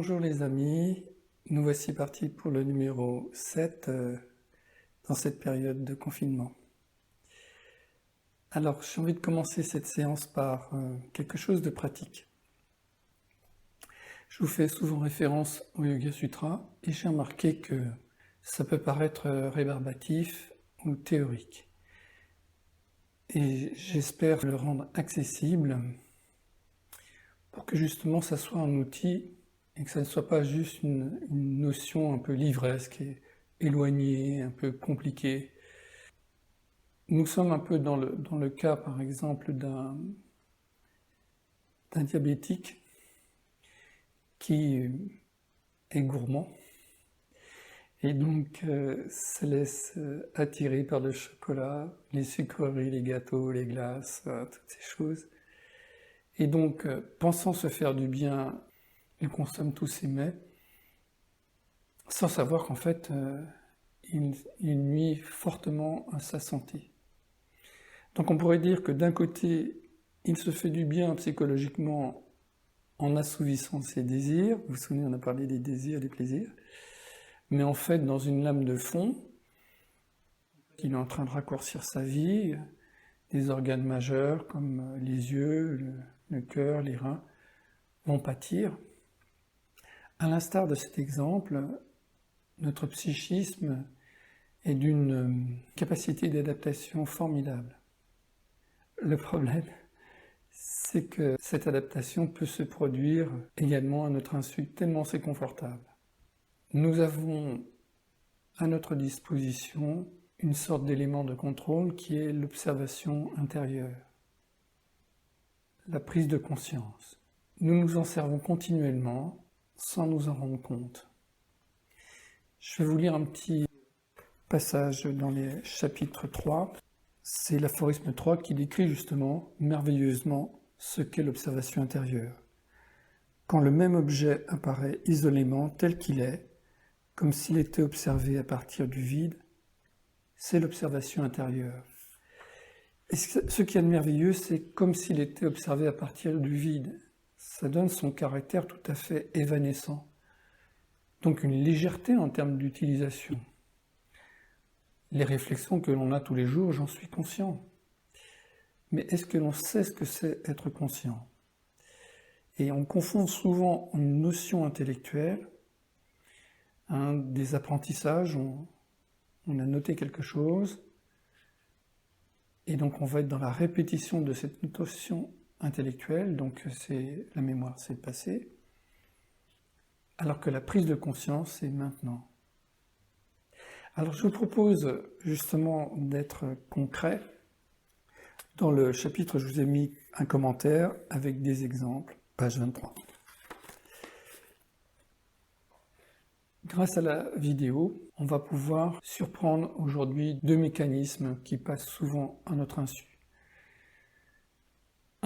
Bonjour les amis, nous voici partis pour le numéro 7 dans cette période de confinement. Alors j'ai envie de commencer cette séance par quelque chose de pratique. Je vous fais souvent référence au Yoga Sutra et j'ai remarqué que ça peut paraître rébarbatif ou théorique. Et j'espère le rendre accessible pour que justement ça soit un outil et que ça ne soit pas juste une notion un peu livresque et éloignée, un peu compliquée. Nous sommes un peu dans le cas, par exemple, d'un diabétique qui est gourmand et donc se laisse attirer par le chocolat, les sucreries, les gâteaux, les glaces, toutes ces choses. Et donc, pensant se faire du bien, il consomme tous ces mets, sans savoir qu'en fait, il nuit fortement à sa santé. Donc on pourrait dire que d'un côté, il se fait du bien psychologiquement en assouvissant ses désirs, vous vous souvenez, on a parlé des désirs, des plaisirs, mais en fait, dans une lame de fond, il est en train de raccourcir sa vie, des organes majeurs comme les yeux, le cœur, les reins, vont pâtir. À l'instar de cet exemple, notre psychisme est d'une capacité d'adaptation formidable. Le problème, c'est que cette adaptation peut se produire également à notre insu, tellement c'est confortable. Nous avons à notre disposition une sorte d'élément de contrôle qui est l'observation intérieure, la prise de conscience. Nous nous en servons continuellement sans nous en rendre compte. Je vais vous lire un petit passage dans les chapitres 3. C'est l'aphorisme 3 qui décrit justement merveilleusement ce qu'est l'observation intérieure. Quand le même objet apparaît isolément tel qu'il est, comme s'il était observé à partir du vide, c'est l'observation intérieure. Et ce qui est merveilleux, c'est comme s'il était observé à partir du vide. Ça donne son caractère tout à fait évanescent. Donc une légèreté en termes d'utilisation. Les réflexions que l'on a tous les jours, j'en suis conscient. Mais est-ce que l'on sait ce que c'est être conscient? Et on confond souvent une notion intellectuelle, des apprentissages, on a noté quelque chose, et donc on va être dans la répétition de cette notion intellectuelle, donc c'est la mémoire, c'est le passé, alors que la prise de conscience, c'est maintenant. Alors je vous propose justement d'être concret. Dans le chapitre, je vous ai mis un commentaire avec des exemples, page 23. Grâce à la vidéo, on va pouvoir surprendre aujourd'hui deux mécanismes qui passent souvent à notre insu.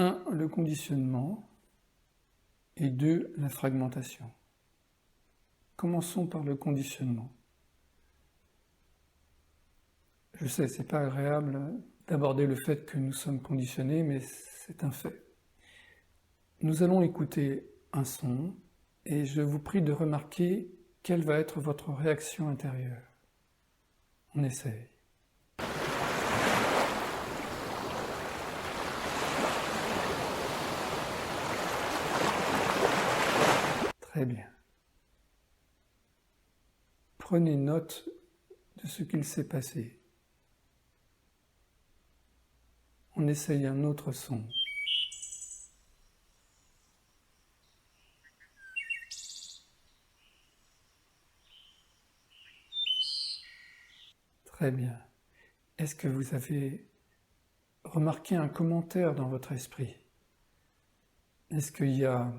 Un, le conditionnement, et deux, la fragmentation. Commençons par le conditionnement. Je sais, c'est pas agréable d'aborder le fait que nous sommes conditionnés, mais c'est un fait. Nous allons écouter un son, et je vous prie de remarquer quelle va être votre réaction intérieure. On essaye. Très bien. Prenez note de ce qu'il s'est passé. On essaye un autre son. Très bien. Est-ce que vous avez remarqué un commentaire dans votre esprit? Est-ce qu'il y a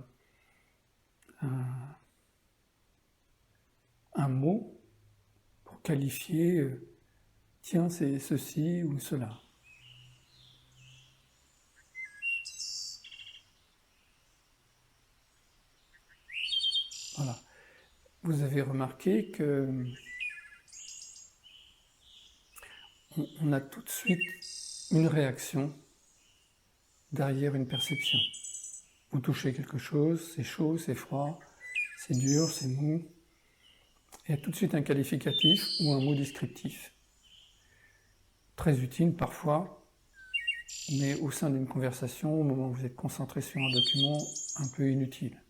un mot pour qualifier tiens, c'est ceci ou cela? Voilà. Vous avez remarqué que on a tout de suite une réaction derrière une perception. Vous touchez quelque chose, c'est chaud, c'est froid, c'est dur, c'est mou. Il y a tout de suite un qualificatif ou un mot descriptif. Très utile parfois, mais au sein d'une conversation, au moment où vous êtes concentré sur un document, un peu inutile.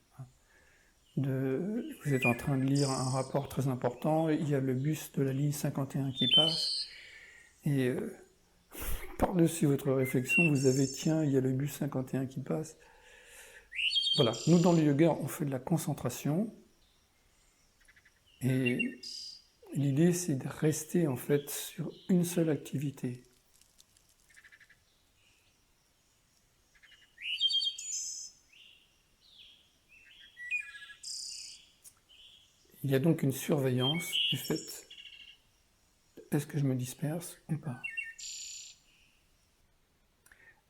Vous êtes en train de lire un rapport très important, il y a le bus de la ligne 51 qui passe, et par-dessus votre réflexion, vous avez « tiens, il y a le bus 51 qui passe ». Voilà, nous dans le yoga, on fait de la concentration, et l'idée c'est de rester en fait sur une seule activité. Il y a donc une surveillance du fait, est-ce que je me disperse ou pas?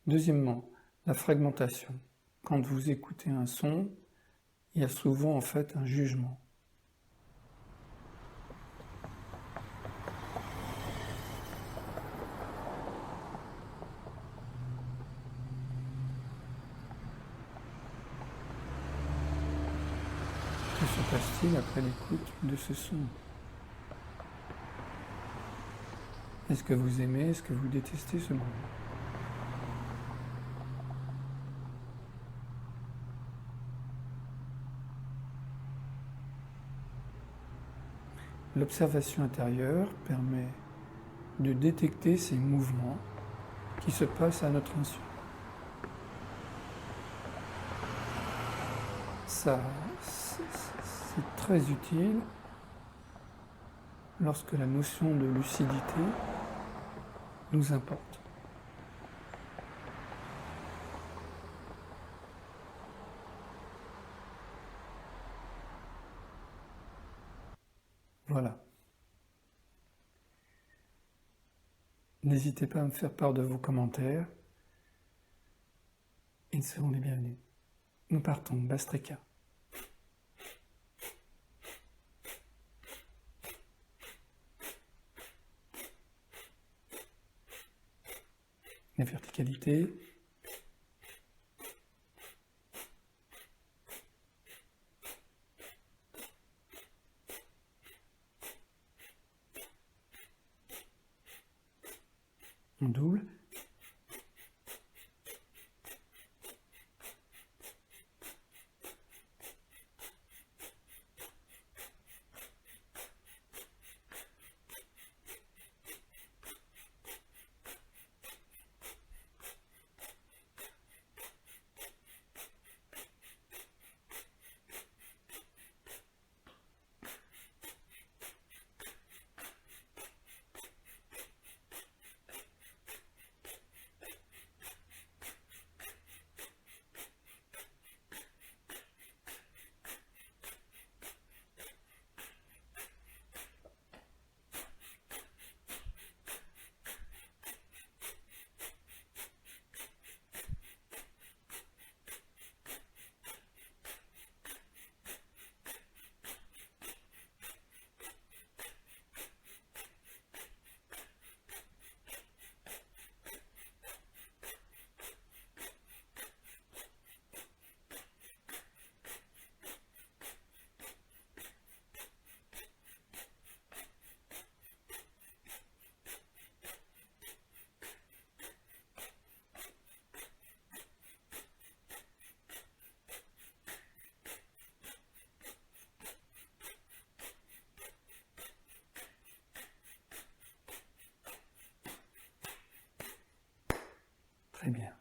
Deuxièmement, la fragmentation. Quand vous écoutez un son, il y a souvent en fait un jugement. Que se passe-t-il après l'écoute de ce son? Est-ce que vous aimez, est-ce que vous détestez ce bruit? L'observation intérieure permet de détecter ces mouvements qui se passent à notre insu. Ça, c'est très utile lorsque la notion de lucidité nous importe. Voilà. N'hésitez pas à me faire part de vos commentaires. Ils seront les bienvenus. Nous partons, Bastrika. La verticalité. En double. Très bien.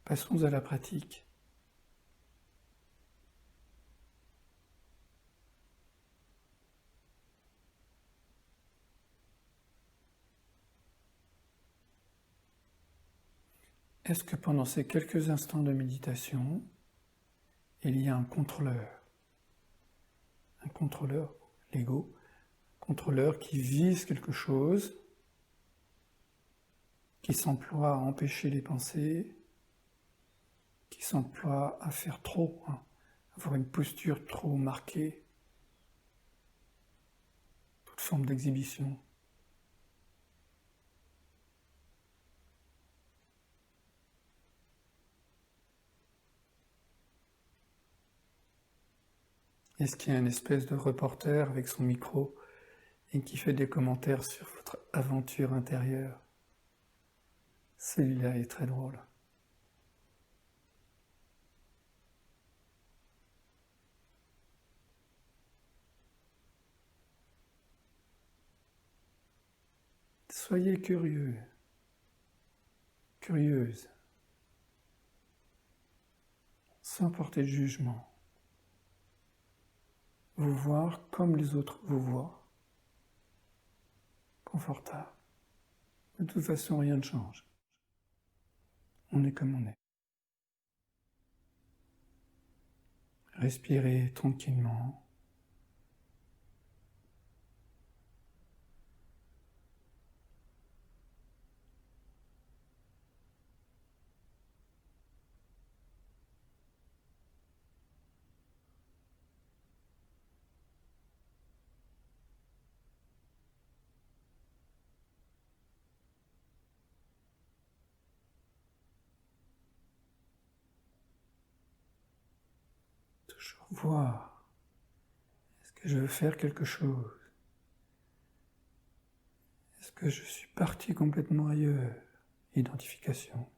Passons à la pratique. Est-ce que pendant ces quelques instants de méditation, il y a un contrôleur, l'ego, un contrôleur qui vise quelque chose, qui s'emploie à empêcher les pensées, qui s'emploie à faire trop, avoir une posture trop marquée, toute forme d'exhibition. Est-ce qu'il y a une espèce de reporter avec son micro et qui fait des commentaires sur votre aventure intérieure? Celui-là est très drôle. Soyez curieux, curieuse, sans porter de jugement. Vous voir comme les autres vous voient. Confortable. De toute façon, rien ne change. On est comme on est. Respirez tranquillement. Toujours voir. Est-ce que je veux faire quelque chose? Est-ce que je suis parti complètement ailleurs? Identification.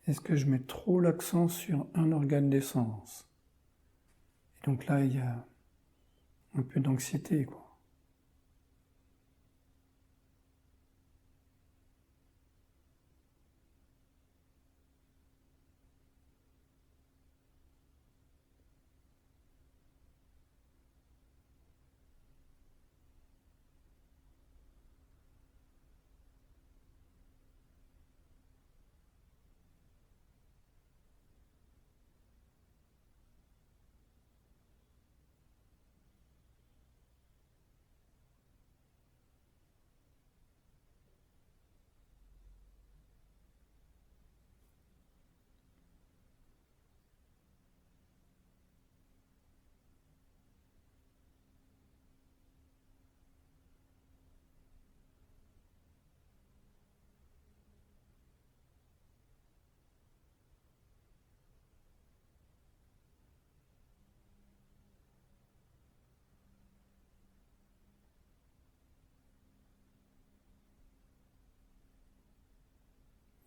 Est-ce que je mets trop l'accent sur un organe d'essence? Et donc là, il y a un peu d'anxiété, quoi.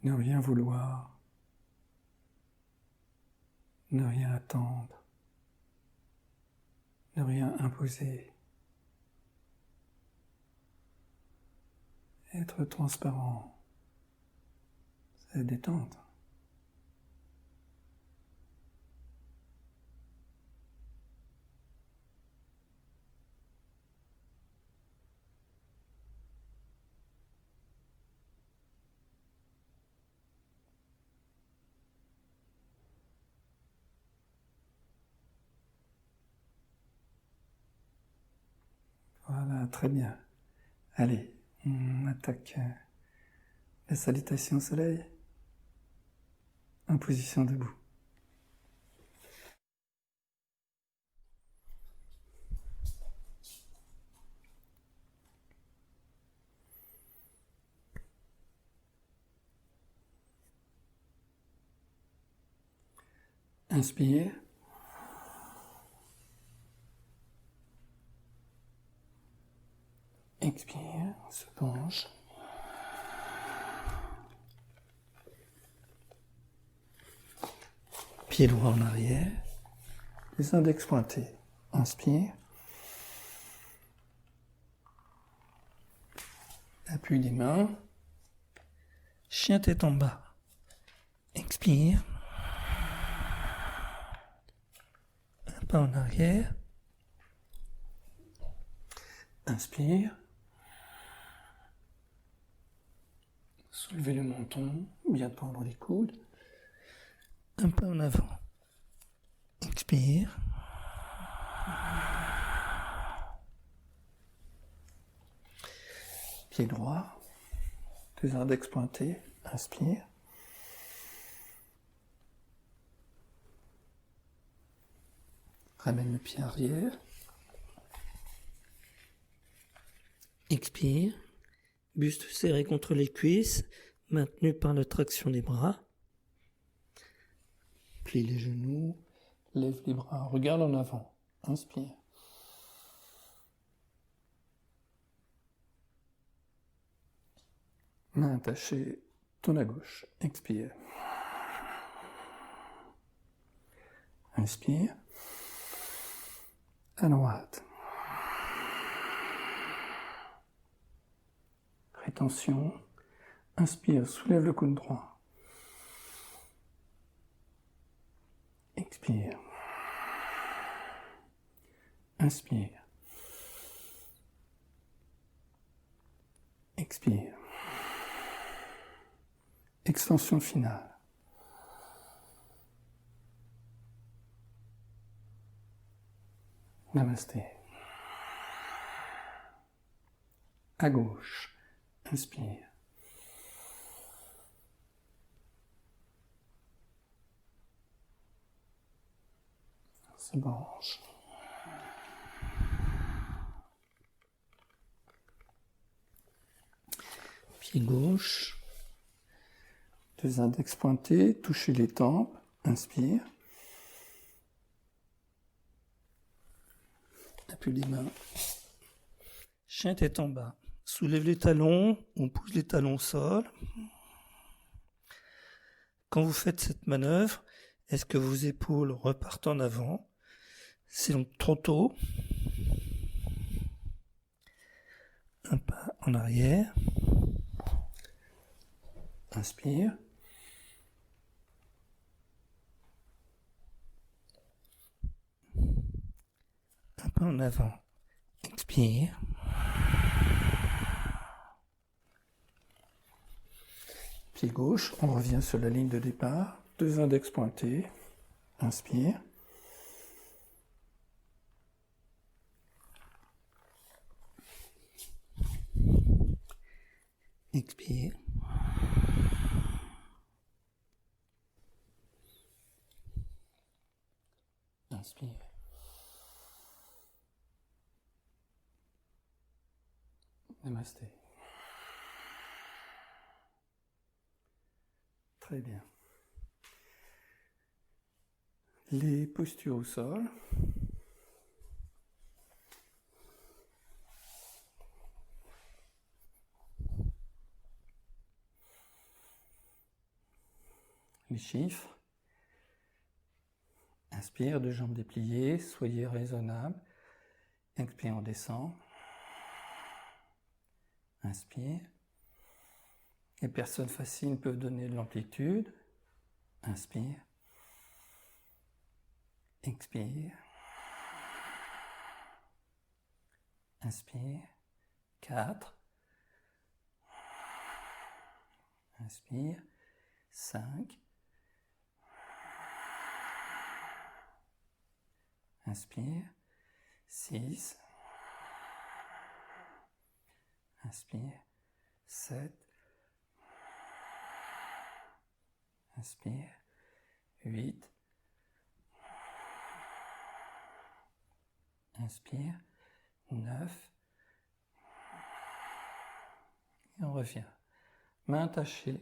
Ne rien vouloir, ne rien attendre, ne rien imposer, être transparent, c'est détente. Voilà, très bien. Allez, on attaque la salutation au soleil en position debout. Inspire. Expire, on se penche. Pied droit en arrière. Les index pointés. Inspire. Appui des mains. Chien tête en bas. Expire. Un pas en arrière. Inspire. Soulevez le menton, bien tendre les coudes. Un pas en avant. Expire. Pied droit. Deux index pointés. Inspire. Ramène le pied arrière. Expire. Buste serré contre les cuisses, maintenu par la traction des bras. Plie les genoux, lève les bras, regarde en avant. Inspire. Main attachée, tourne à gauche. Expire. Inspire. À droite. Rétention. Inspire, soulève le coude droit. Expire. Inspire. Expire. Extension finale. Namasté. À gauche. Inspire. Se branche. Pied gauche. Deux index pointés, touchez les tempes. Inspire. Appui les mains. Chien tête en bas. Soulève les talons, on pousse les talons au sol. Quand vous faites cette manœuvre, est-ce que vos épaules repartent en avant? C'est donc trop tôt. Un pas en arrière. Inspire. Un pas en avant. Expire. Pied gauche, on revient sur la ligne de départ. Deux index pointés. Inspire. Expire. Inspire. Namasté. Très bien. Les postures au sol. Les chiffres. Inspire, deux jambes dépliées, soyez raisonnable. Expire, on descend. Inspire. Les personnes faciles peuvent donner de l'amplitude. Inspire. Expire. Inspire. 4. Inspire. 5. Inspire. 6. Inspire. 7. Inspire. 8. Inspire. 9. Et on revient. Main attachée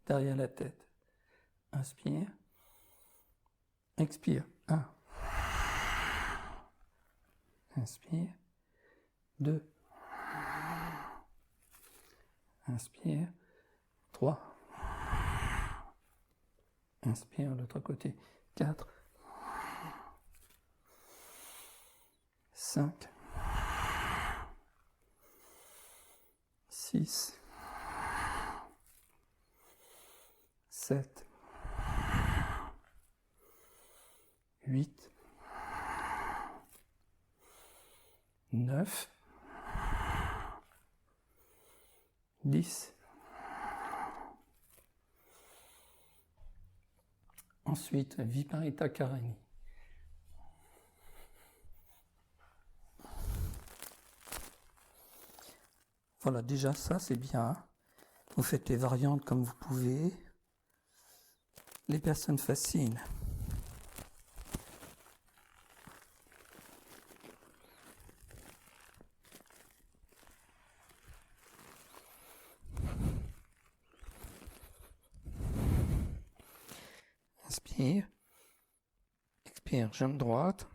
derrière la tête. Inspire. Expire. 1. Inspire. 2. Inspire. 3. Inspire de l'autre côté. 4. 5. 6. 7. 8. 9. 10. Ensuite, Viparita Karani. Voilà, déjà ça c'est bien. Vous faites les variantes comme vous pouvez. Les personnes faciles. Inspire. Inspire, jambe droite.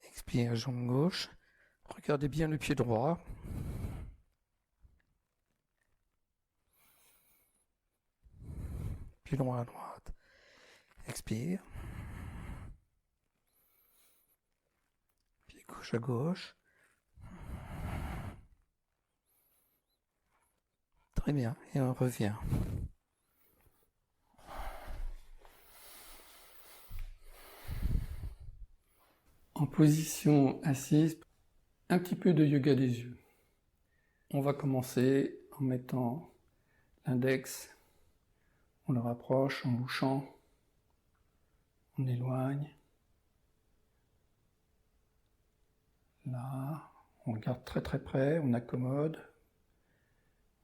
Expire, jambe gauche. Regardez bien le pied droit. Pied droit à droite. Expire. Pied gauche à gauche. Très bien. Et on revient. En position assise, un petit peu de yoga des yeux. On va commencer en mettant l'index, on le rapproche en louchant, on éloigne. Là, on regarde très très près, on accommode,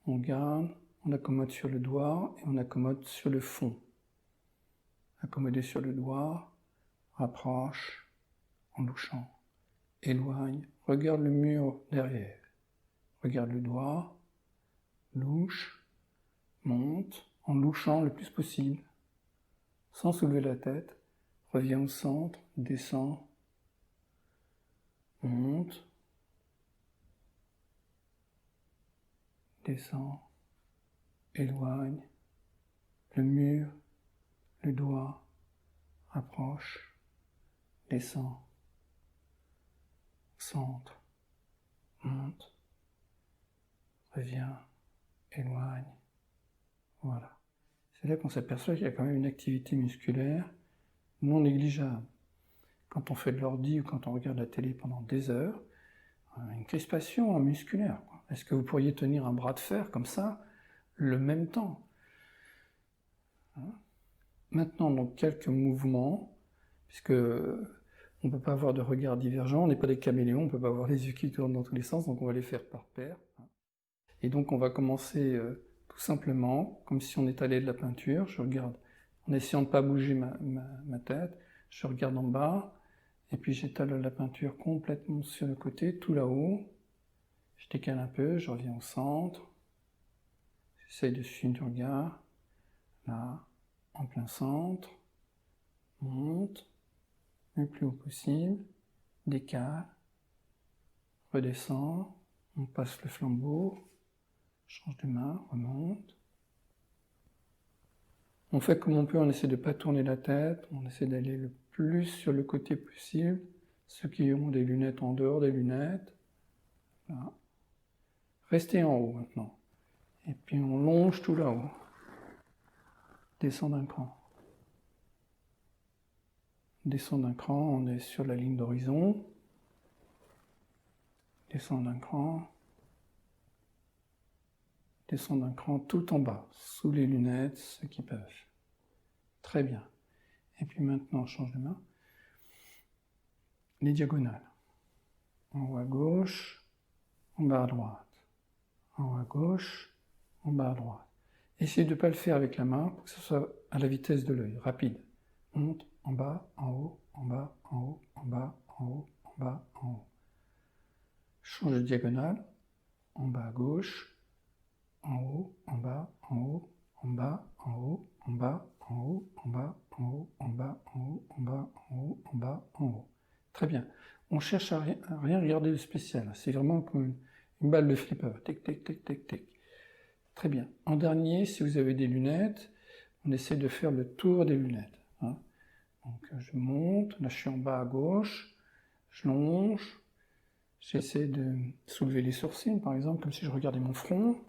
on garde, on accommode sur le doigt et on accommode sur le fond. Accommoder sur le doigt, rapproche, en louchant, éloigne, regarde le mur derrière, regarde le doigt, louche, monte, en louchant le plus possible, sans soulever la tête, reviens au centre, descend, monte, descend, éloigne, le mur, le doigt, rapproche, descend, centre, monte, revient, éloigne, voilà. C'est là qu'on s'aperçoit qu'il y a quand même une activité musculaire non négligeable. Quand on fait de l'ordi ou quand on regarde la télé pendant des heures, une crispation musculaire. Est-ce que vous pourriez tenir un bras de fer comme ça le même temps? Maintenant, donc quelques mouvements, puisque on ne peut pas avoir de regard divergent, on n'est pas des caméléons, on ne peut pas avoir les yeux qui tournent dans tous les sens, donc on va les faire par paire. Et donc on va commencer tout simplement, comme si on étalait de la peinture, je regarde, en essayant de ne pas bouger ma tête, je regarde en bas, et puis j'étale la peinture complètement sur le côté, tout là-haut, je décale un peu, je reviens au centre, j'essaye de suivre du regard, là, en plein centre, monte, le plus haut possible, décale, redescend, on passe le flambeau, change de main, remonte. On fait comme on peut, on essaie de ne pas tourner la tête, on essaie d'aller le plus sur le côté possible, ceux qui ont des lunettes en dehors des lunettes. Là. Restez en haut maintenant. Et puis on longe tout là-haut. Descend d'un cran. Descend d'un cran, on est sur la ligne d'horizon. Descend d'un cran. Descend d'un cran tout en bas, sous les lunettes, ceux qui peuvent. Très bien. Et puis maintenant, on change de main. Les diagonales. En haut à gauche, en bas à droite. En haut à gauche, en bas à droite. Essayez de ne pas le faire avec la main pour que ce soit à la vitesse de l'œil, rapide. Monte, en bas, en haut, en bas, en haut, en bas, en haut, en bas, en haut. Change de diagonale, en bas à gauche, en haut, en bas, en haut, en bas, en haut, en bas, en haut, en bas, en haut, en bas, en haut, en bas, en haut, en bas, en haut. Très bien. On cherche à rien regarder de spécial. C'est vraiment comme une balle de flipper. Tic, tic, tic, tic, tic. Très bien. En dernier, si vous avez des lunettes, on essaie de faire le tour des lunettes. Hein. Donc je monte, là je suis en bas à gauche, je longe, j'essaie de soulever les sourcils par exemple, comme si je regardais mon front,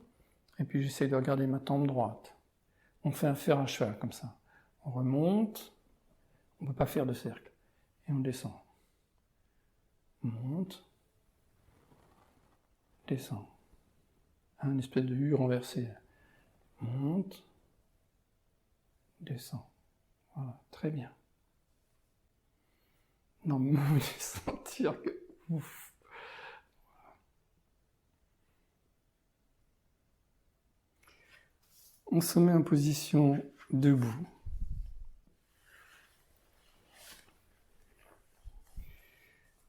et puis j'essaie de regarder ma tempe droite. On fait un fer à cheval comme ça. On remonte, on ne peut pas faire de cercle, et on descend. On monte, descend. Une espèce de U renversé. Monte, descend. Voilà, très bien. Normalement, vous allez sentir que... Ouf. On se met en position debout.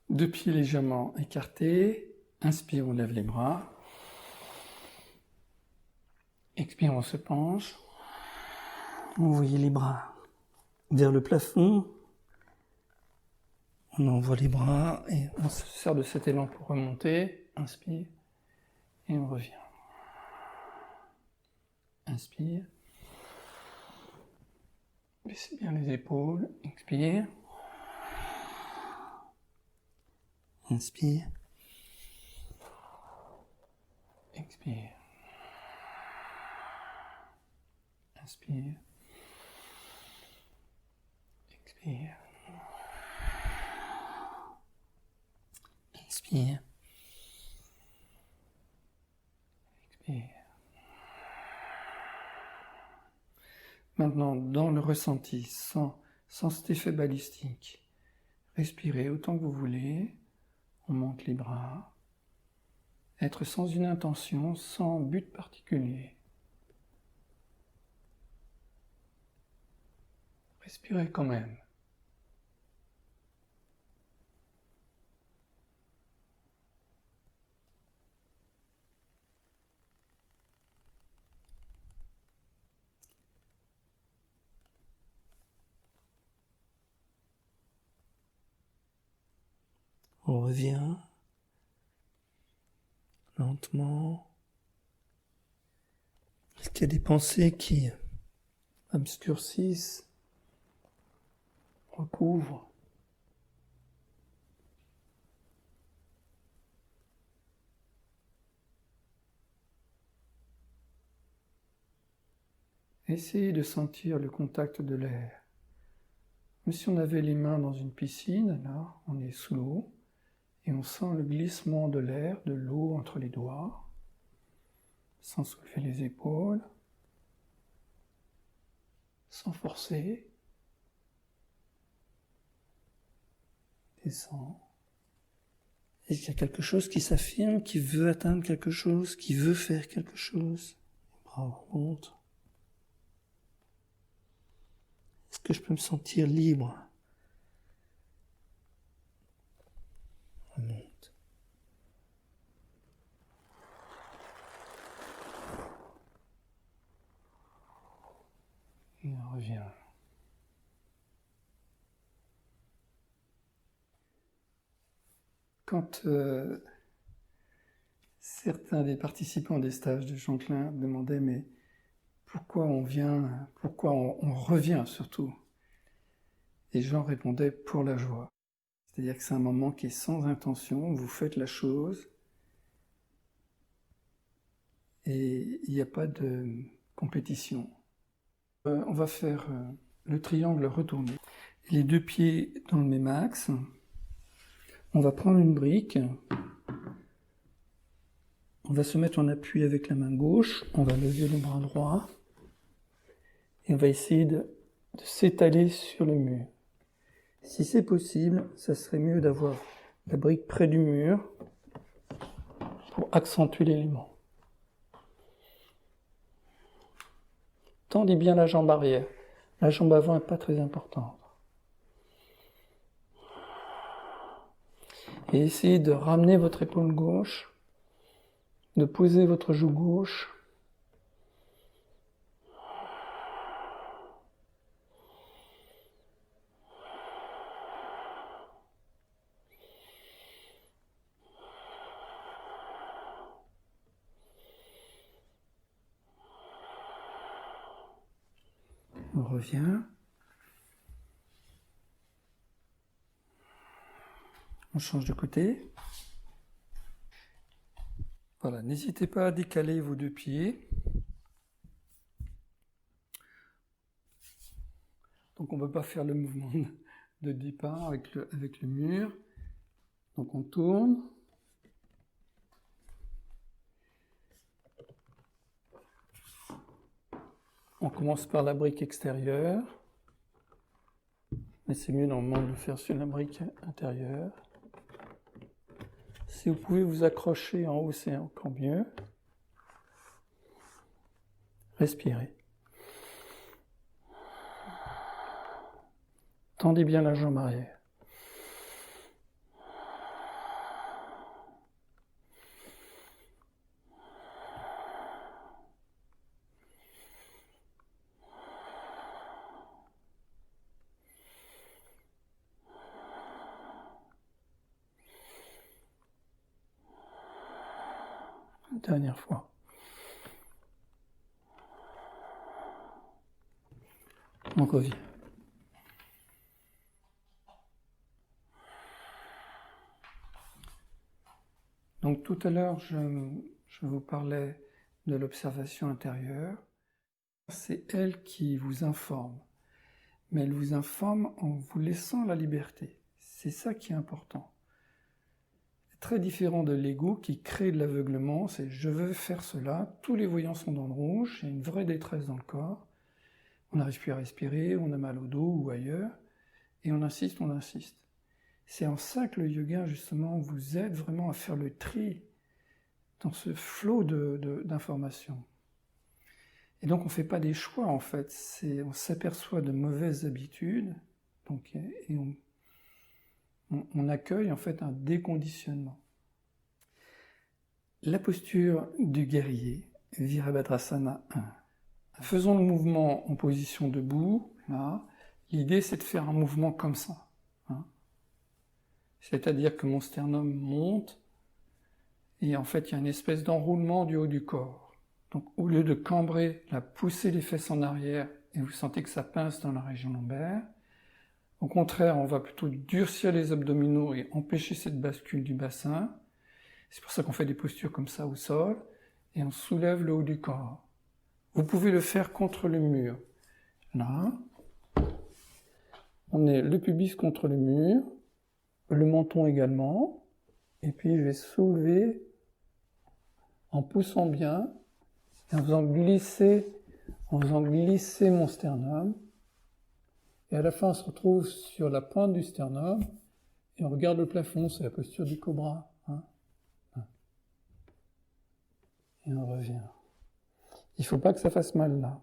Deux pieds légèrement écartés. Inspire, on lève les bras. Expire, on se penche. Envoyez les bras vers le plafond. On envoie les bras et on se sert de cet élan pour remonter. Inspire et on revient. Inspire. Baissez bien les épaules. Expire. Inspire. Expire. Inspire. Expire. Inspire. Expire. Maintenant, dans le ressenti, sans cet effet balistique, respirez autant que vous voulez. On monte les bras. Être sans une intention, sans but particulier. Respirez quand même. On revient lentement. Est-ce qu'il y a des pensées qui obscurcissent, recouvrent? Essayez de sentir le contact de l'air. Comme si on avait les mains dans une piscine, là, on est sous l'eau, et on sent le glissement de l'air, de l'eau entre les doigts, sans soulever les épaules, sans forcer. Descend. Est-ce qu'il y a quelque chose qui s'affirme, qui veut atteindre quelque chose, qui veut faire quelque chose? Les bras remontent. Est-ce que je peux me sentir libre? Remonte. Et on revient. Quand certains des participants des stages de Jean Klein demandaient mais pourquoi on vient, pourquoi on revient surtout, et Jean répondait pour la joie. C'est-à-dire que c'est un moment qui est sans intention, vous faites la chose et il n'y a pas de compétition. On va faire le triangle retourné. Les deux pieds dans le même axe. On va prendre une brique. On va se mettre en appui avec la main gauche. On va lever le bras droit. Et on va essayer de s'étaler sur le mur. Si c'est possible, ça serait mieux d'avoir la brique près du mur pour accentuer l'élément. Tendez bien la jambe arrière. La jambe avant n'est pas très importante. Et essayez de ramener votre épaule gauche, de poser votre joue gauche. On revient. On change de côté. Voilà, n'hésitez pas à décaler vos deux pieds. Donc on ne peut pas faire le mouvement de départ avec le mur. Donc on tourne. On commence par la brique extérieure. Mais c'est mieux normalement de le faire sur la brique intérieure. Si vous pouvez vous accrocher en haut, c'est encore mieux. Respirez. Tendez bien la jambe arrière. Dernière fois. On revient. Donc tout à l'heure, je vous parlais de l'observation intérieure. C'est elle qui vous informe. Mais elle vous informe en vous laissant la liberté. C'est ça qui est important. C'est très différent de l'ego qui crée de l'aveuglement. C'est « je veux faire cela », tous les voyants sont dans le rouge, il y a une vraie détresse dans le corps. On n'arrive plus à respirer, on a mal au dos ou ailleurs, et on insiste, on insiste. C'est en ça que le yoga, justement, vous aide vraiment à faire le tri dans ce flot d'informations. Et donc on ne fait pas des choix, en fait, on s'aperçoit de mauvaises habitudes, donc, et on accueille en fait un déconditionnement. La posture du guerrier, Virabhadrasana 1. Faisons le mouvement en position debout, là. L'idée c'est de faire un mouvement comme ça. Hein. C'est-à-dire que mon sternum monte, et en fait il y a une espèce d'enroulement du haut du corps. Donc au lieu de cambrer, pousser les fesses en arrière, et vous sentez que ça pince dans la région lombaire, au contraire, on va plutôt durcir les abdominaux et empêcher cette bascule du bassin. C'est pour ça qu'on fait des postures comme ça au sol, et on soulève le haut du corps. Vous pouvez le faire contre le mur. Là, on est le pubis contre le mur, le menton également, et puis je vais soulever en poussant bien, et en faisant glisser mon sternum. Et à la fin, on se retrouve sur la pointe du sternum, et on regarde le plafond, c'est la posture du cobra. Hein. Et on revient. Il ne faut pas que ça fasse mal là.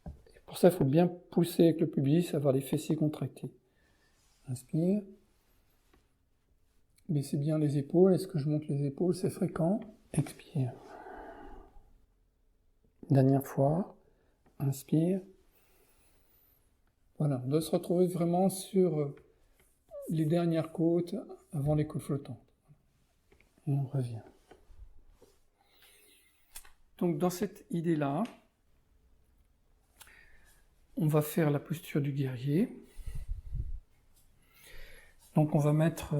Et pour ça, il faut bien pousser avec le pubis, avoir les fessiers contractés. Inspire. Baissez bien les épaules. Est-ce que je monte les épaules? C'est fréquent. Expire. Dernière fois. Inspire. Voilà, on doit se retrouver vraiment sur les dernières côtes avant les côtes flottantes. Et on revient. Donc dans cette idée-là, on va faire la posture du guerrier. Donc on va mettre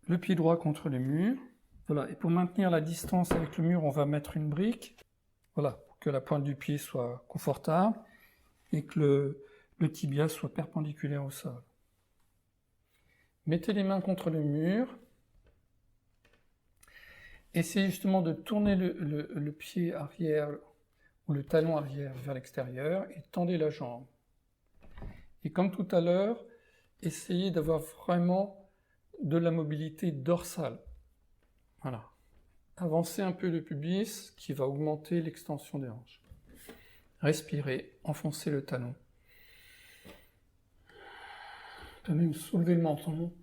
le pied droit contre le mur. Voilà. Et pour maintenir la distance avec le mur, on va mettre une brique. Voilà, pour que la pointe du pied soit confortable et que le tibia soit perpendiculaire au sol. Mettez les mains contre le mur. Essayez justement de tourner le pied arrière ou le talon arrière vers l'extérieur et tendez la jambe. Et comme tout à l'heure, essayez d'avoir vraiment de la mobilité dorsale. Voilà. Avancez un peu le pubis qui va augmenter l'extension des hanches. Respirez, enfoncez le talon. Vous pouvez même soulever le menton.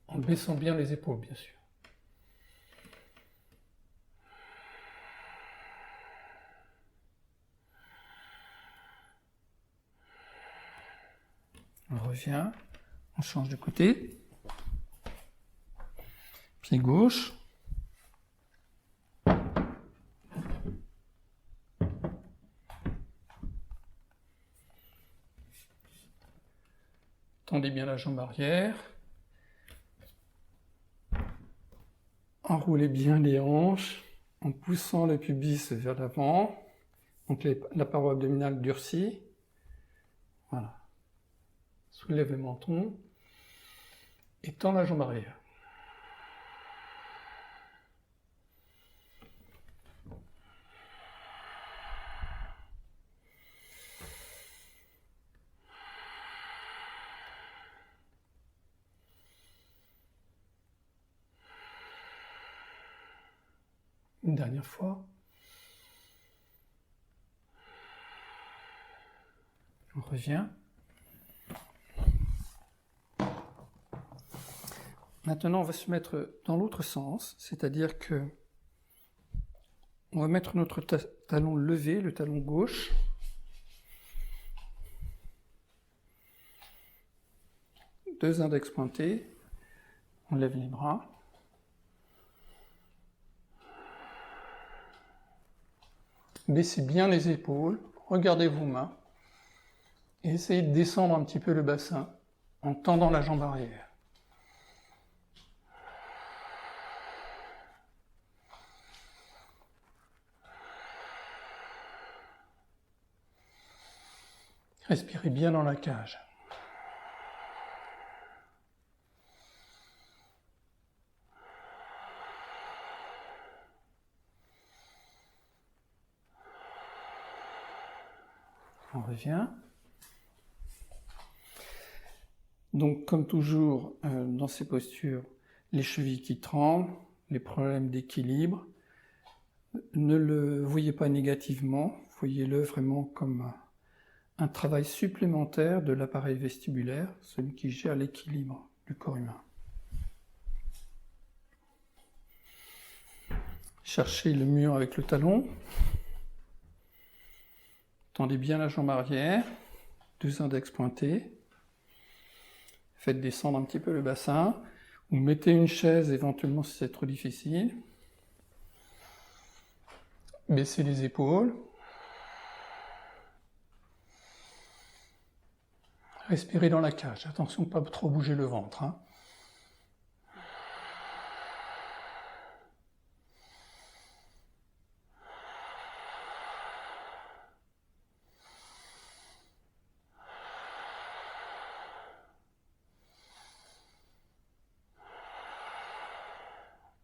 En baissant bien les épaules, bien sûr. On revient, on change de côté. Pied gauche. Tendez bien la jambe arrière. Enroulez bien les hanches en poussant le pubis vers l'avant. Donc la paroi abdominale durcie. Voilà. Soulève le menton et tend la jambe arrière. Une dernière fois. On revient. Maintenant, on va se mettre dans l'autre sens, c'est-à-dire que on va mettre notre talon levé, le talon gauche. 2 index pointés, on lève les bras. Baissez bien les épaules, regardez vos mains, et essayez de descendre un petit peu le bassin en tendant la jambe arrière. Respirez bien dans la cage. On revient. Donc, comme toujours, dans ces postures, les chevilles qui tremblent, les problèmes d'équilibre, ne le voyez pas négativement, voyez-le vraiment comme un travail supplémentaire de l'appareil vestibulaire, celui qui gère l'équilibre du corps humain. Cherchez le mur avec le talon. Tendez bien la jambe arrière, 2 index pointés. Faites descendre un petit peu le bassin, ou mettez une chaise éventuellement si c'est trop difficile. Baissez les épaules. Respirez dans la cage, attention de ne pas trop bouger le ventre.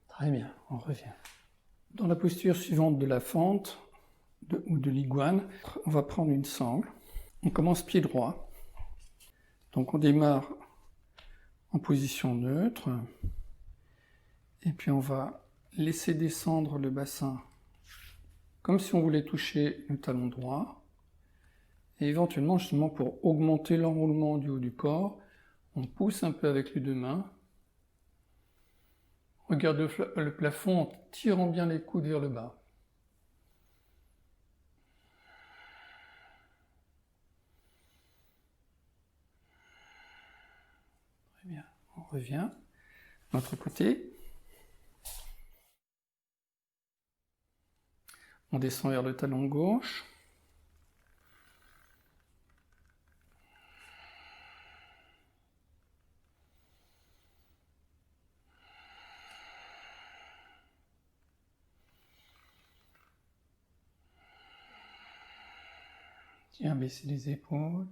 Très bien, on revient. Dans la posture suivante de la fente ou de l'iguane, on va prendre une sangle. On commence pied droit. Donc on démarre en position neutre. Et puis on va laisser descendre le bassin comme si on voulait toucher le talon droit. Et éventuellement, justement, pour augmenter l'enroulement du haut du corps, on pousse un peu avec les 2 mains. Regarde le plafond en tirant bien les coudes vers le bas. Très bien, on revient. De l'autre côté. On descend vers le talon gauche. Bien baisser les épaules.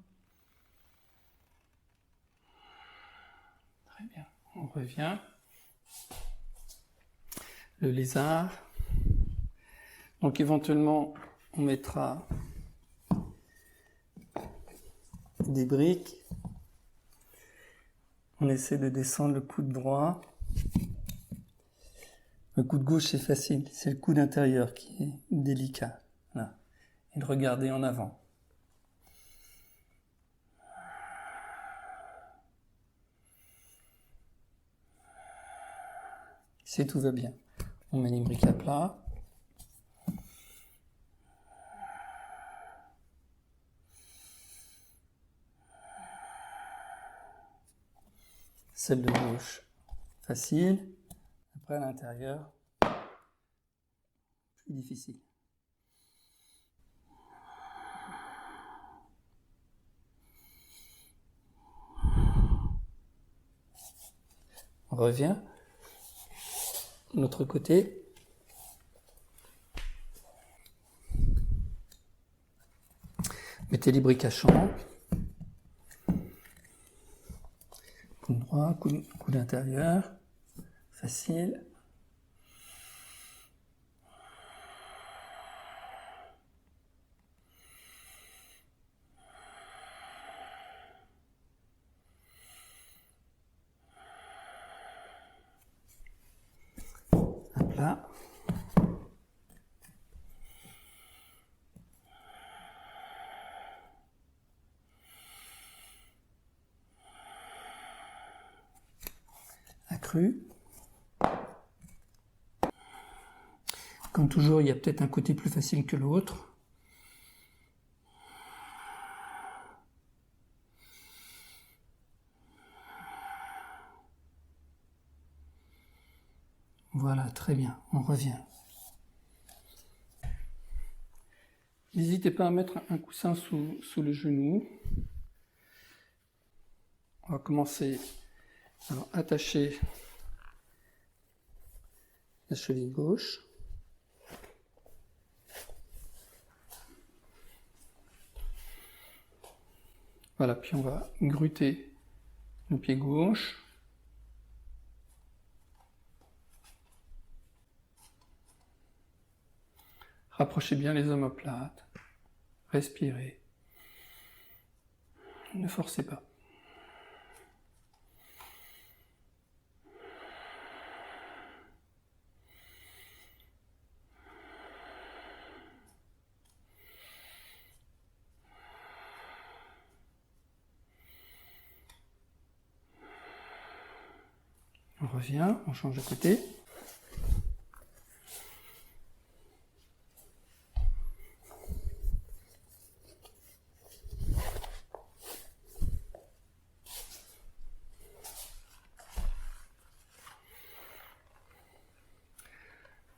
Très bien, on revient. Le lézard. Donc éventuellement, on mettra des briques. On essaie de descendre le coude droit. Le coude gauche, c'est facile. C'est le coude intérieur qui est délicat. Voilà. Et de regarder en avant. Si tout va bien, on met les briques à plat. Celle de gauche, facile. Après, à l'intérieur, plus difficile. On revient. De l'autre côté. Mettez les briques à champ. Coude droit, coude intérieur. Facile. À plat. Accru. Comme toujours, il y a peut-être un côté plus facile que l'autre. Voilà, très bien, on revient. N'hésitez pas à mettre un coussin sous le genou. On va commencer à attacher La cheville gauche. Voilà, puis on va gruter le pied gauche. Rapprochez bien les omoplates. Respirez. Ne forcez pas. On revient, on change de côté.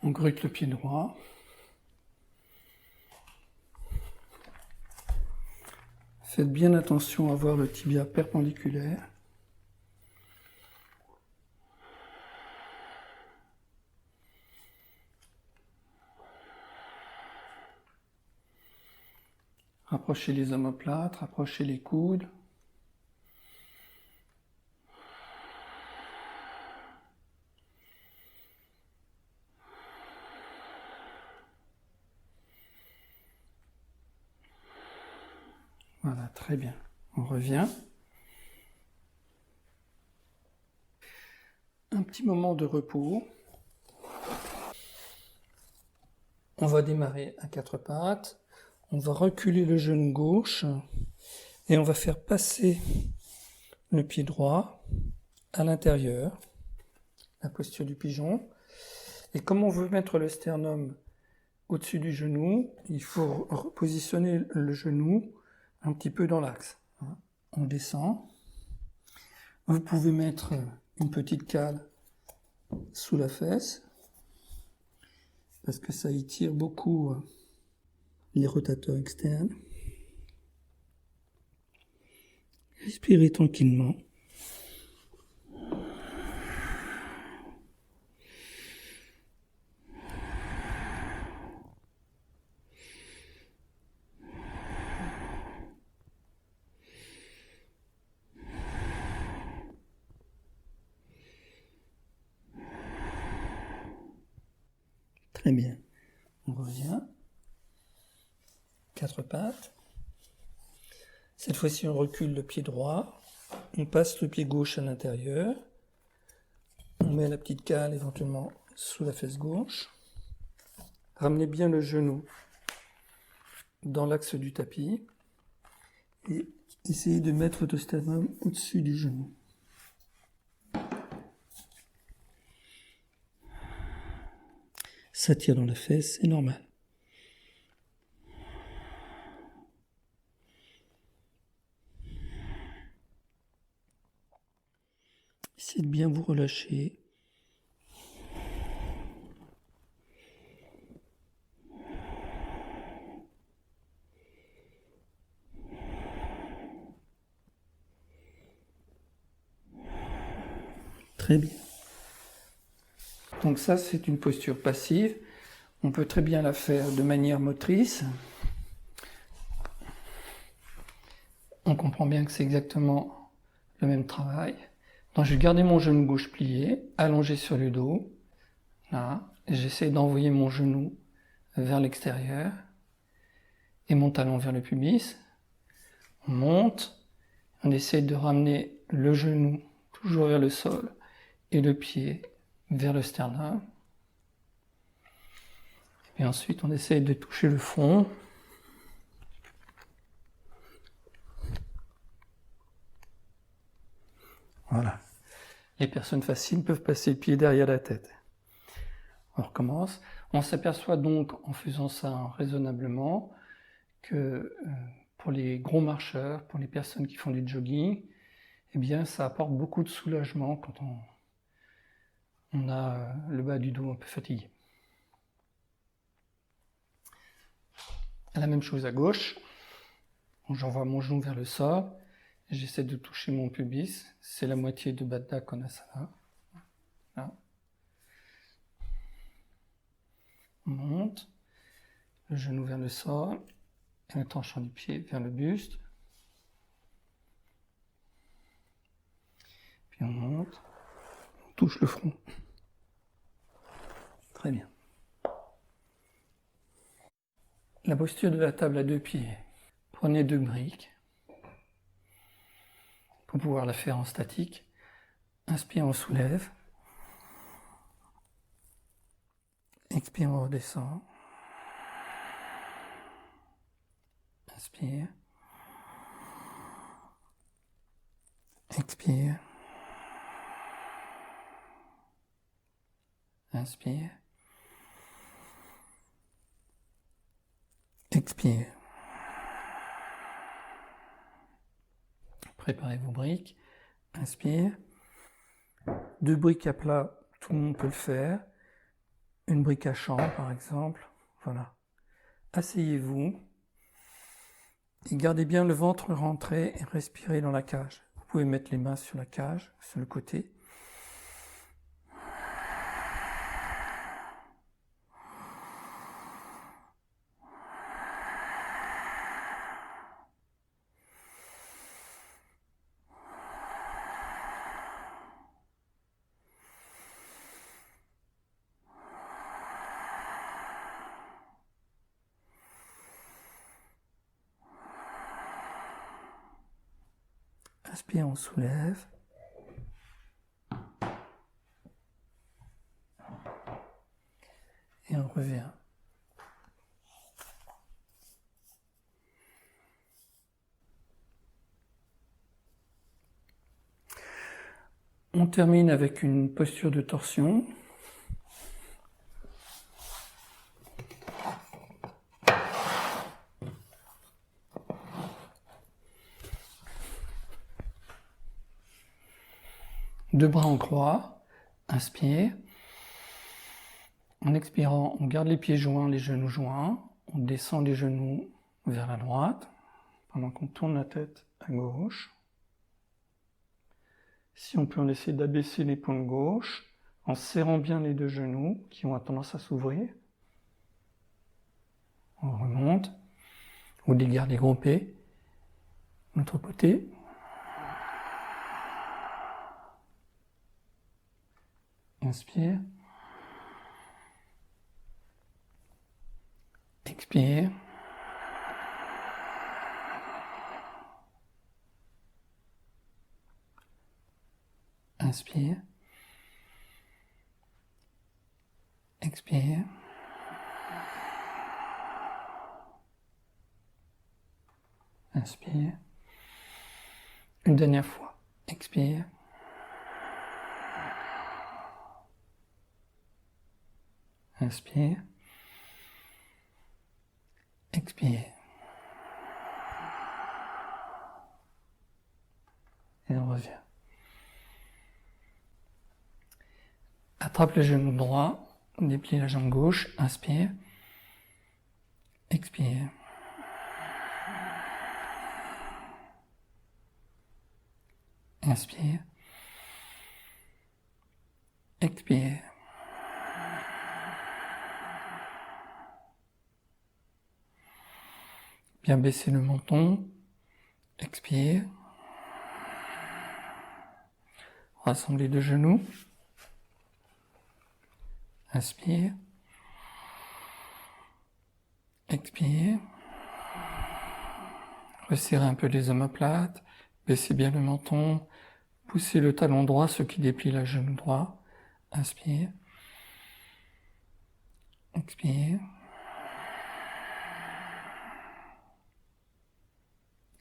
On grute le pied droit. Faites bien attention à avoir le tibia perpendiculaire. Rapprochez les omoplates, rapprochez les coudes. Voilà, très bien. On revient. Un petit moment de repos. On va démarrer à quatre pattes. On va reculer le genou gauche et on va faire passer le pied droit à l'intérieur, la posture du pigeon. Et comme on veut mettre le sternum au-dessus du genou, il faut repositionner le genou un petit peu dans l'axe. On descend. Vous pouvez mettre une petite cale sous la fesse parce que ça étire beaucoup les rotateurs externes. Respirez tranquillement. Très bien. On revient. Quatre pattes. Cette fois-ci, on recule le pied droit. On passe le pied gauche à l'intérieur. On met la petite cale éventuellement sous la fesse gauche. Ramenez bien le genou dans l'axe du tapis. Et essayez de mettre votre sternum au-dessus du genou. Ça tire dans la fesse, c'est normal. Essayez de bien vous relâcher. Très bien. Donc ça, c'est une posture passive. On peut très bien la faire de manière motrice. On comprend bien que c'est exactement le même travail. Donc je vais garder mon genou gauche plié, allongé sur le dos. Là, j'essaie d'envoyer mon genou vers l'extérieur et mon talon vers le pubis. On monte, on essaie de ramener le genou toujours vers le sol et le pied vers le sternum. Et ensuite, on essaie de toucher le front. Voilà. Les personnes faciles peuvent passer le pied derrière la tête. On recommence. On s'aperçoit donc, en faisant ça raisonnablement, que pour les gros marcheurs, pour les personnes qui font du jogging, eh bien, ça apporte beaucoup de soulagement quand on, on a le bas du dos un peu fatigué. La même chose à gauche. J'envoie mon genou vers le sol. J'essaie de toucher mon pubis. C'est la moitié de Baddha Konasana. Là. On monte. Le genou vers le sol. Et le tranchant du pied vers le buste. Puis on monte. On touche le front. Très bien. La posture de la table à 2 pieds. Prenez 2 briques pour pouvoir la faire en statique. Inspire, on soulève. Expire, on redescend. Inspire. Expire. Inspire. Expire. Préparez vos briques. Inspire. 2 briques à plat, tout le monde peut le faire. Une brique à champ, par exemple. Voilà. Asseyez-vous. Et gardez bien le ventre rentré et respirez dans la cage. Vous pouvez mettre les mains sur la cage, sur le côté. Inspire, on soulève. Et on revient. On termine avec une posture de torsion. Deux bras en croix. Inspire. En expirant, on garde les pieds joints, les genoux joints. On descend les genoux vers la droite pendant qu'on tourne la tête à gauche. Si on peut, on essaie d'abaisser l'épaule gauche en serrant bien les 2 genoux qui ont tendance à s'ouvrir. On remonte. Ou les garder groupés. De l'autre côté. Inspire. Expire. Inspire. Expire. Inspire. Une dernière fois. Expire. Inspire. Expire. Et on revient. Attrape le genou droit, déplie la jambe gauche, inspire. Expire. Inspire. Expire. Bien baisser le menton. Expire. Rassemble les 2 genoux. Inspire. Expire. Resserrez un peu les omoplates. Baissez bien le menton. Poussez le talon droit, ce qui déplie le genou droit. Inspire. Expire.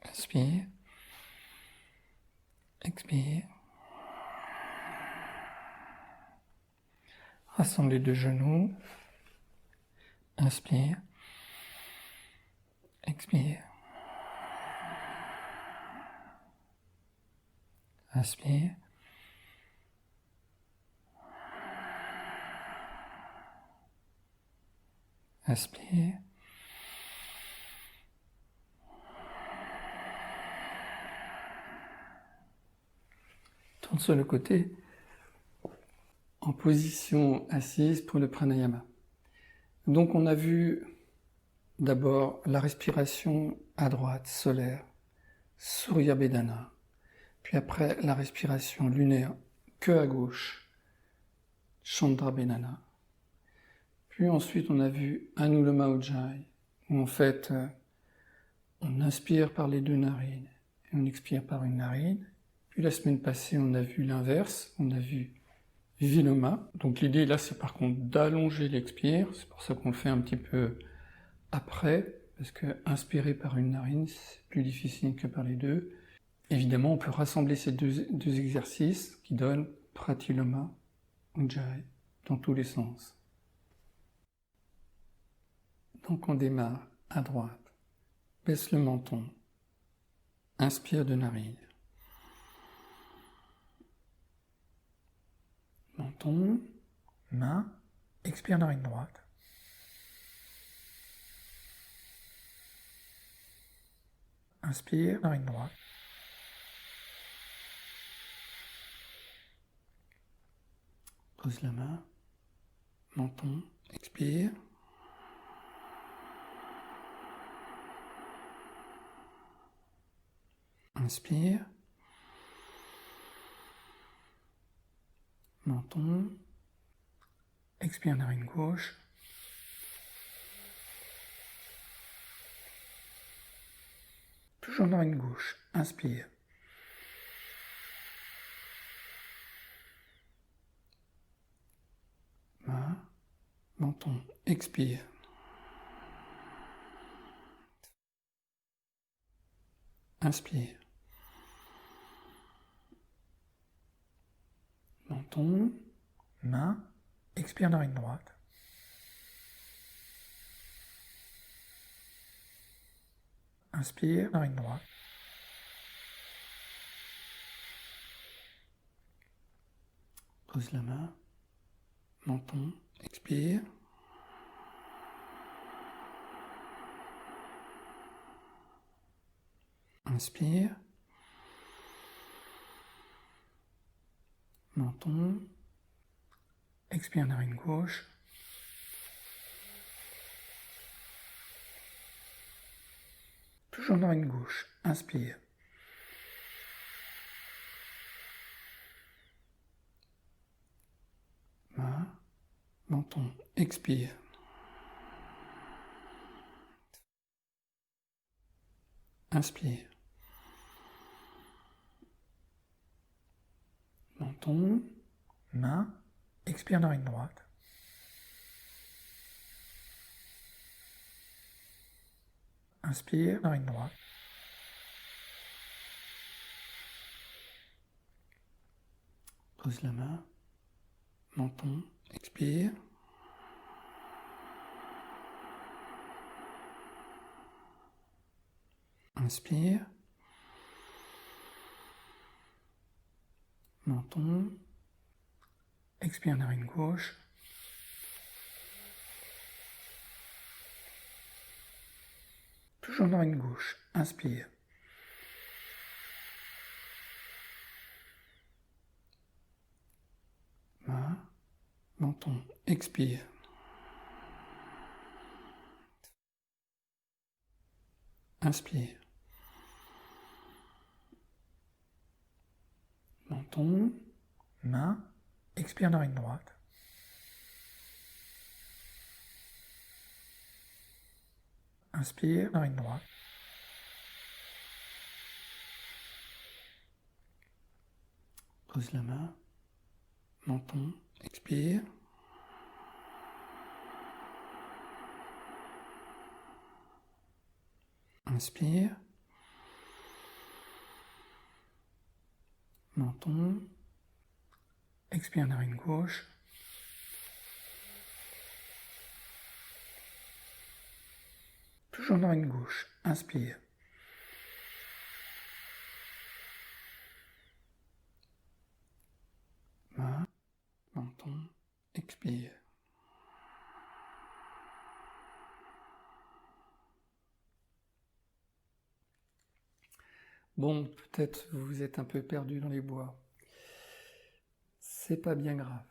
Inspire. Expire. Rassemble les 2 genoux. Inspire. Expire. Inspire. Inspire. Tourne sur le côté en position assise pour le pranayama. Donc on a vu d'abord la respiration à droite, solaire, Surya Bedana. Puis après la respiration lunaire que à gauche, Chandra Bedana. Puis ensuite on a vu Anuloma Ujjayi, où en fait on inspire par les deux narines et on expire par une narine. Puis la semaine passée on a vu l'inverse, on a vu Viloma. Donc l'idée là c'est par contre d'allonger l'expire, c'est pour ça qu'on le fait un petit peu après, parce que inspirer par une narine c'est plus difficile que par les deux. Évidemment on peut rassembler ces deux exercices qui donnent Pratiloma Ujjayi dans tous les sens. Donc on démarre à droite, baisse le menton, inspire de narine. Menton, main, expire narine droite. Inspire, narine droite. Pose la main, menton, expire. Inspire. Menton. Expire narine gauche. Toujours narine gauche. Inspire. Main. Menton. Expire. Inspire. Menton. Main. Expire narine droite. Inspire, narine droite. Pose la main. Menton, expire. Inspire. Menton. Expire narine gauche. Toujours narine gauche. Inspire. Main. Menton. Expire. Inspire. Menton. Main. Expire narine droite. Inspire, narine droite. Pose la main. Menton, expire. Inspire. Menton. Expire narine gauche. Toujours narine gauche. Inspire. Main. Menton. Expire. Inspire. Menton. Main. Expire narine droite. Inspire, narine droite. Pose la main. Menton, expire. Inspire. Menton. Expire narine gauche. Toujours narine gauche. Inspire. Main. Menton. Expire. Bon, peut-être vous êtes un peu perdu dans les bois. C'est pas bien grave,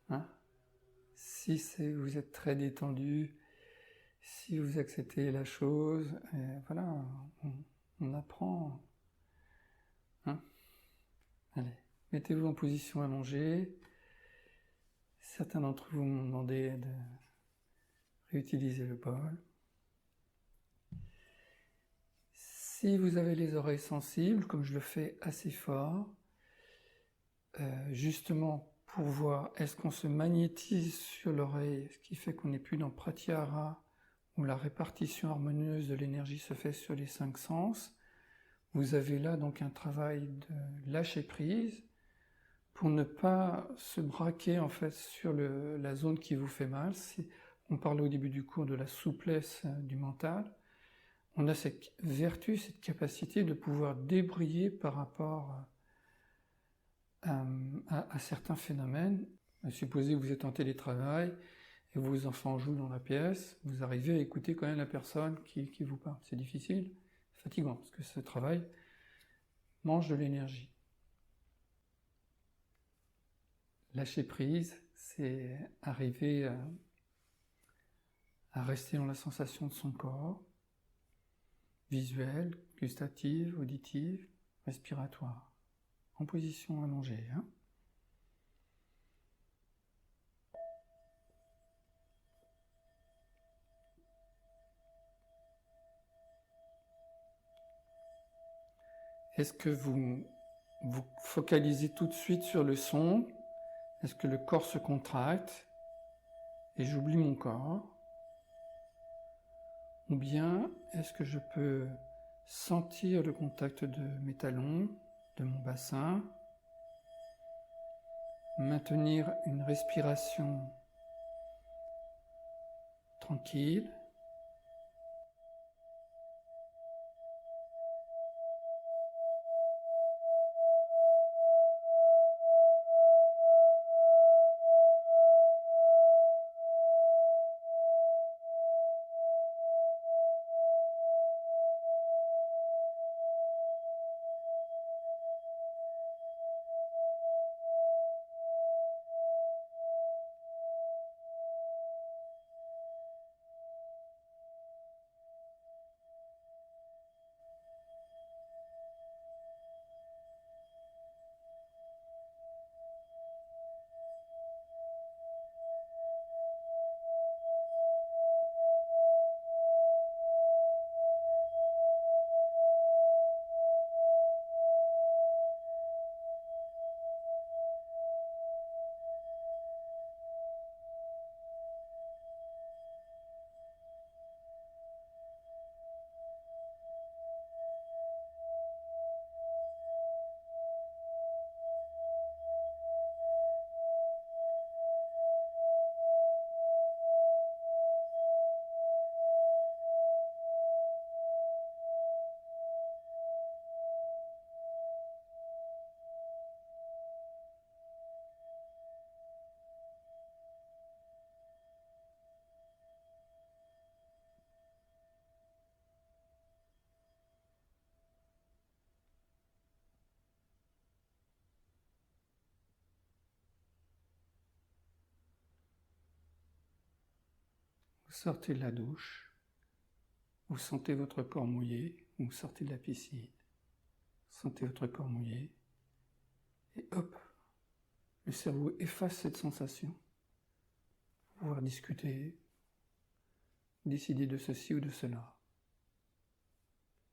hein. Si vous êtes très détendu, si vous acceptez la chose, et voilà, on apprend, hein. Allez, mettez-vous en position allongée. Certains d'entre vous m'ont demandé de réutiliser le bol. Si vous avez les oreilles sensibles, comme je le fais assez fort, justement pour voir est-ce qu'on se magnétise sur l'oreille, ce qui fait qu'on n'est plus dans Pratyahara, où la répartition harmonieuse de l'énergie se fait sur les 5 sens, vous avez là donc un travail de lâcher prise pour ne pas se braquer en fait sur la zone qui vous fait mal. On parlait au début du cours de la souplesse du mental. On a cette vertu, cette capacité de pouvoir débrayer par rapport à certains phénomènes. Supposez que vous êtes en télétravail et vos enfants jouent dans la pièce, vous arrivez à écouter quand même la personne qui vous parle. C'est difficile, fatigant, parce que ce travail mange de l'énergie. Lâcher prise, c'est arriver à rester dans la sensation de son corps, visuelle, gustative, auditive, respiratoire, en position allongée. Hein. Est-ce que vous focalisez tout de suite sur le son? Est-ce que le corps se contracte et j'oublie mon corps? Ou bien est-ce que je peux sentir le contact de mes talons, de mon bassin, maintenir une respiration tranquille, vous sortez de la douche, vous sentez votre corps mouillé, vous sortez de la piscine, sentez votre corps mouillé, et hop, le cerveau efface cette sensation, pour pouvoir discuter, décider de ceci ou de cela.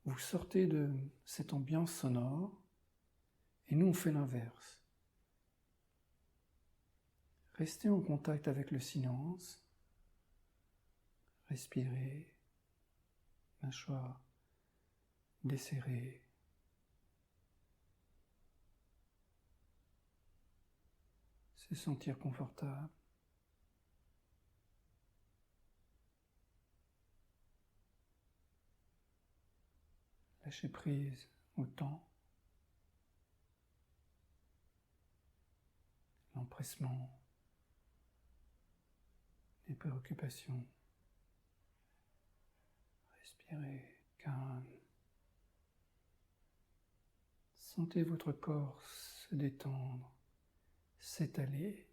Vous sortez de cette ambiance sonore, et nous on fait l'inverse. Restez en contact avec le silence, respirez, mâchoire desserrée, se sentir confortable. Lâcher prise au temps, l'empressement, les préoccupations. Respirez calme. Sentez votre corps se détendre, s'étaler.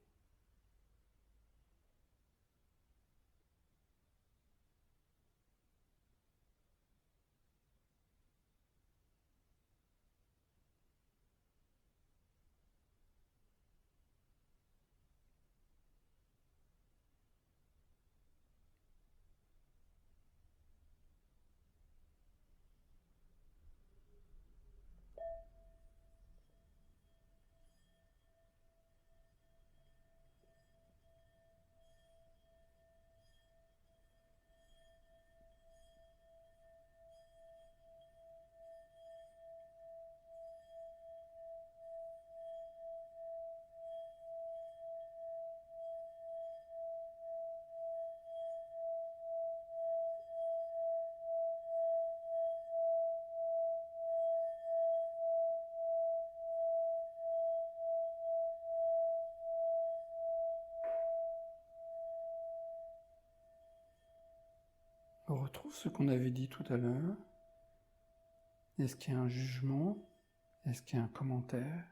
On retrouve ce qu'on avait dit tout à l'heure. Est-ce qu'il y a un jugement? Est-ce qu'il y a un commentaire?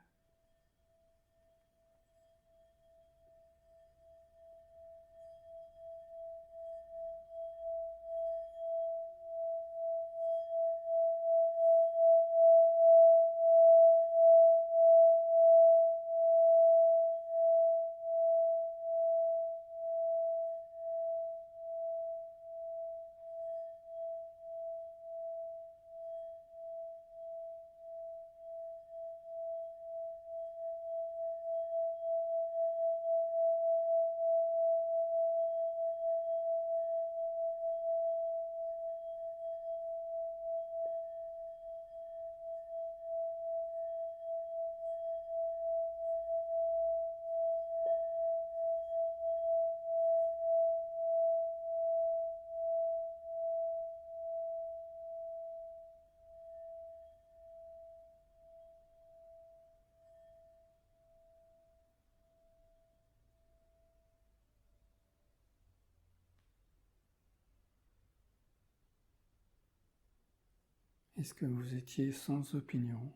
Est-ce que vous étiez sans opinion,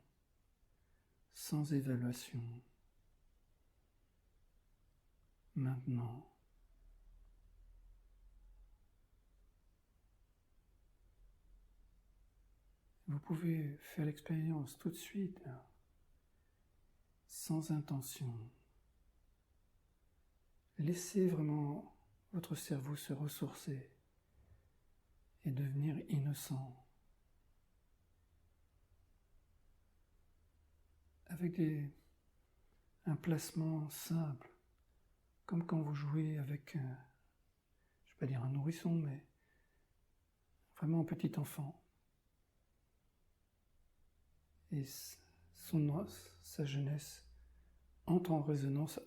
sans évaluation? Maintenant, vous pouvez faire l'expérience tout de suite, là, sans intention. Laissez vraiment votre cerveau se ressourcer et devenir innocent. Avec un placement simple, comme quand vous jouez avec, je ne vais pas dire un nourrisson, mais vraiment un petit enfant. Et sa jeunesse entre en résonance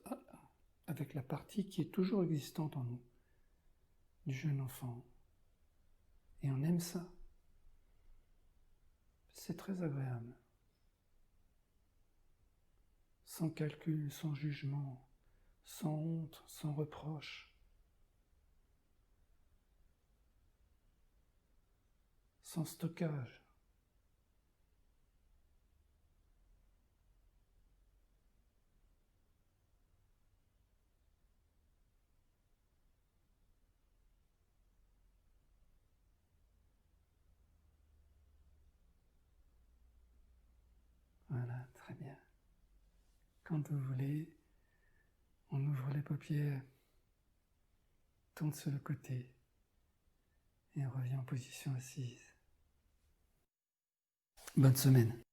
avec la partie qui est toujours existante en nous, du jeune enfant. Et on aime ça. C'est très agréable. Sans calcul, sans jugement, sans honte, sans reproche, sans stockage. Voilà, très bien. Quand vous voulez, on ouvre les paupières, tourne sur le côté et on revient en position assise. Bonne semaine.